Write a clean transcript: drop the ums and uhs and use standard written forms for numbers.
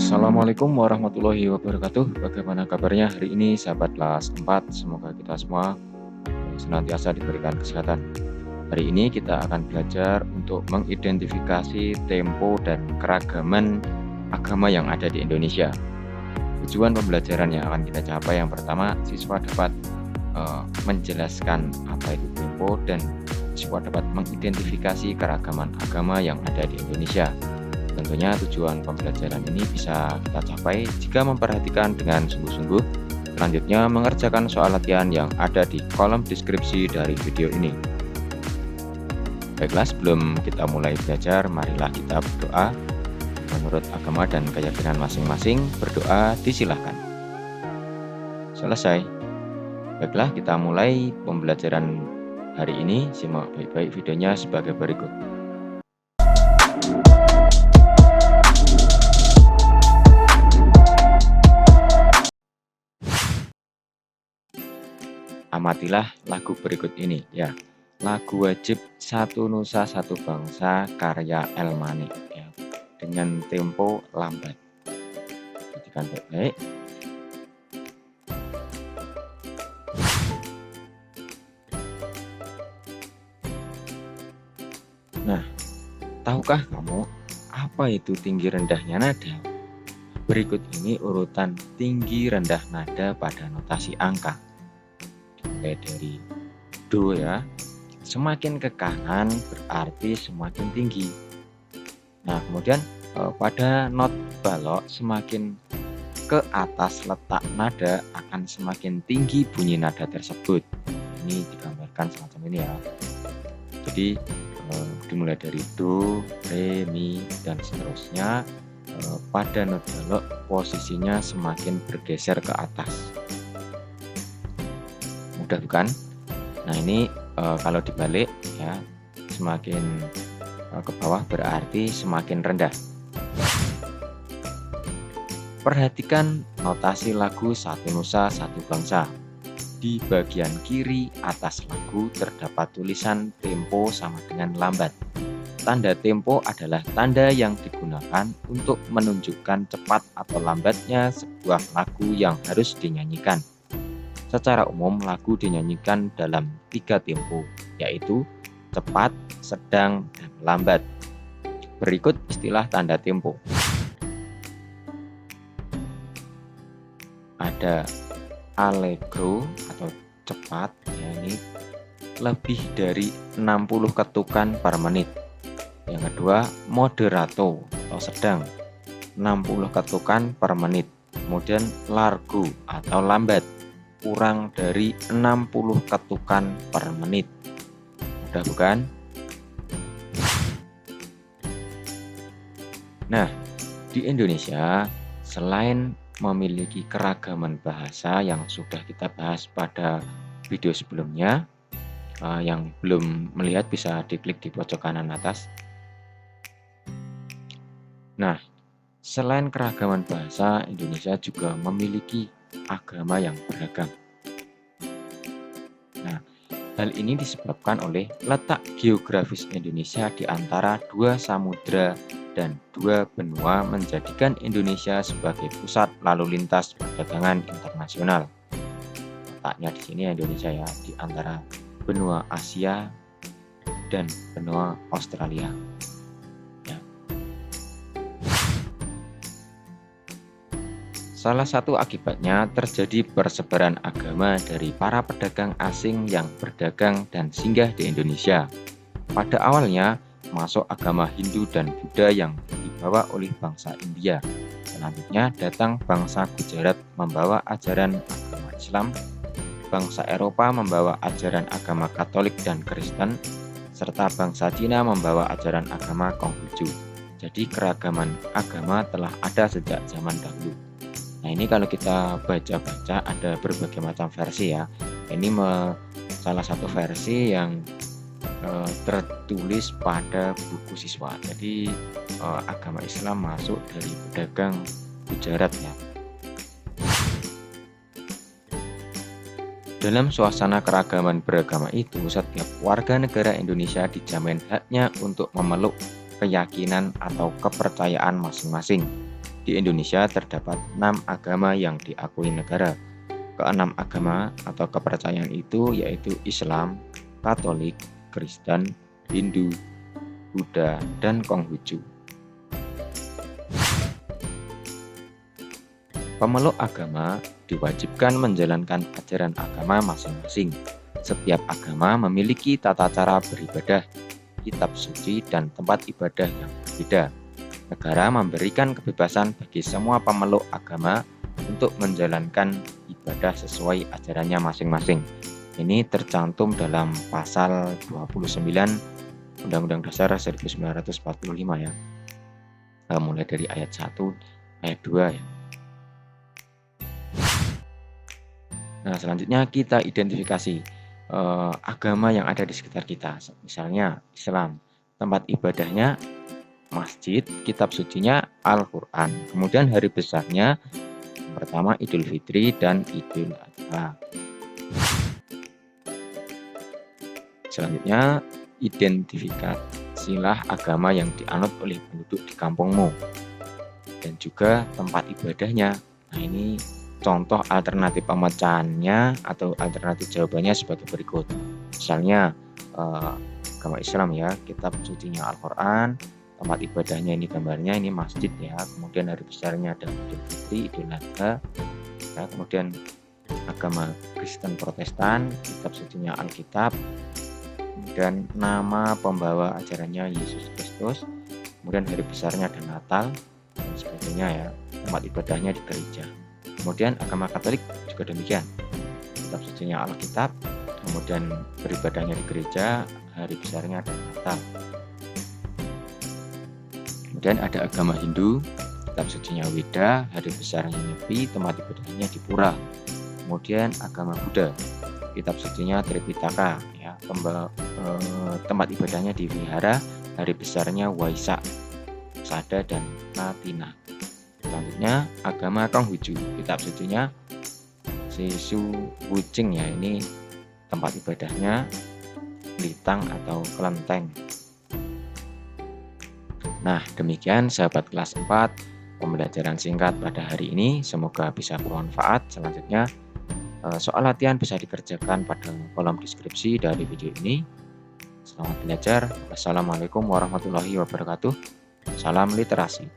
Assalamualaikum warahmatullahi wabarakatuh. Bagaimana kabarnya hari ini sahabat kelas 4? Semoga kita semua senantiasa diberikan kesehatan. Hari ini kita akan belajar untuk mengidentifikasi tempo dan keragaman agama yang ada di Indonesia. Tujuan pembelajaran yang akan kita capai yang pertama, siswa dapat menjelaskan apa itu tempo dan siswa dapat mengidentifikasi keragaman agama yang ada di Indonesia. Tentunya tujuan pembelajaran ini bisa kita capai jika memperhatikan dengan sungguh-sungguh. Selanjutnya mengerjakan soal latihan yang ada di kolom deskripsi dari video ini. Baiklah, sebelum kita mulai belajar, marilah kita berdoa. Menurut agama dan keyakinan masing-masing, berdoa disilahkan. Selesai. Baiklah, kita mulai pembelajaran hari ini. Simak baik-baik videonya sebagai berikut. Amatilah lagu berikut ini ya. Lagu wajib Satu Nusa Satu Bangsa karya Elmane ya, dengan tempo lambat. Perhatikan baik-baik. Nah, tahukah kamu apa itu tinggi rendahnya nada? Berikut ini urutan tinggi rendah nada pada notasi angka. Dari do ya, semakin ke kanan berarti semakin tinggi. Nah, kemudian pada not balok semakin ke atas letak nada akan semakin tinggi bunyi nada tersebut. Ini digambarkan semacam ini ya. Jadi dimulai dari do, re, mi dan seterusnya. Pada not balok posisinya semakin bergeser ke atas. Mudah bukan? Nah, ini kalau dibalik ya, semakin ke bawah berarti semakin rendah. Perhatikan notasi lagu Satu Nusa Satu Bangsa. Di bagian kiri atas lagu terdapat tulisan tempo sama dengan lambat. Tanda tempo adalah tanda yang digunakan untuk menunjukkan cepat atau lambatnya sebuah lagu yang harus dinyanyikan. Secara umum, lagu dinyanyikan dalam 3 tempo, yaitu cepat, sedang, dan lambat. Berikut istilah tanda tempo. Ada allegro atau cepat, yakni lebih dari 60 ketukan per menit. Yang kedua, moderato atau sedang, 60 ketukan per menit. Kemudian largo atau lambat, kurang dari 60 ketukan per menit. Mudah bukan? Nah, di Indonesia selain memiliki keragaman bahasa yang sudah kita bahas pada video sebelumnya, yang belum melihat bisa diklik di pojok kanan atas. Nah, selain keragaman bahasa, Indonesia juga memiliki agama yang beragam. Nah, hal ini disebabkan oleh letak geografis Indonesia di antara 2 samudra dan 2 benua menjadikan Indonesia sebagai pusat lalu lintas perdagangan internasional. Letaknya di sini Indonesia ya, di antara benua Asia dan benua Australia. Salah satu akibatnya terjadi persebaran agama dari para pedagang asing yang berdagang dan singgah di Indonesia. Pada awalnya masuk agama Hindu dan Buddha yang dibawa oleh bangsa India. Selanjutnya datang bangsa Gujarat membawa ajaran agama Islam, bangsa Eropa membawa ajaran agama Katolik dan Kristen, serta bangsa Cina membawa ajaran agama Konghucu. Jadi keragaman agama telah ada sejak zaman dahulu. Nah, ini kalau kita baca-baca ada berbagai macam versi ya. Ini salah satu versi yang tertulis pada buku siswa. Jadi agama Islam masuk dari pedagang Gujarat ya. Dalam suasana keragaman beragama itu, setiap warga negara Indonesia dijamin haknya untuk memeluk keyakinan atau kepercayaan masing-masing. Di Indonesia terdapat 6 agama yang diakui negara. Keenam agama atau kepercayaan itu yaitu Islam, Katolik, Kristen, Hindu, Buddha, dan Konghucu. Pemeluk agama diwajibkan menjalankan ajaran agama masing-masing. Setiap agama memiliki tata cara beribadah, kitab suci, dan tempat ibadah yang berbeda. Negara memberikan kebebasan bagi semua pemeluk agama untuk menjalankan ibadah sesuai ajarannya masing-masing. Ini tercantum dalam pasal 29 Undang-Undang Dasar 1945 ya. Mulai dari ayat 1, ayat 2 ya. Nah, selanjutnya kita identifikasi agama yang ada di sekitar kita. Misalnya Islam, tempat ibadahnya masjid, kitab sucinya Al-Quran. Kemudian hari besarnya yang pertama Idul Fitri dan Idul Adha. Selanjutnya, identifikasilah agama yang dianut oleh penduduk di kampungmu dan juga tempat ibadahnya. Nah, ini contoh alternatif pemecahannya atau alternatif jawabannya sebagai berikut. Misalnya agama Islam ya, kitab sucinya Al-Quran, tempat ibadahnya ini gambarnya ini masjid ya, kemudian hari besarnya ada Idul Fitri, Idul Adha ya, kemudian agama Kristen Protestan, kitab sucinya Alkitab, kemudian nama pembawa ajarannya Yesus Kristus, kemudian hari besarnya ada Natal dan sebagainya ya, tempat ibadahnya di gereja. Kemudian agama Katolik juga demikian, kitab sucinya Alkitab, kemudian beribadahnya di gereja, hari besarnya ada Natal. Kemudian ada agama Hindu, kitab sucinya Weda, hari besarnya Nyepi, tempat ibadahnya di pura. Kemudian agama Buddha, kitab sucinya Tripitaka, ya, tempat ibadahnya di wihara, hari besarnya Waisak, Sada, dan Natina. Selanjutnya agama Konghucu, kitab sucinya Sisu Wuching ya, ini tempat ibadahnya Litang atau Kelenteng. Nah, demikian sahabat kelas 4 pembelajaran singkat pada hari ini, semoga bisa bermanfaat. Selanjutnya soal latihan bisa dikerjakan pada kolom deskripsi dari video ini. Selamat belajar. Wassalamualaikum warahmatullahi wabarakatuh. Salam literasi.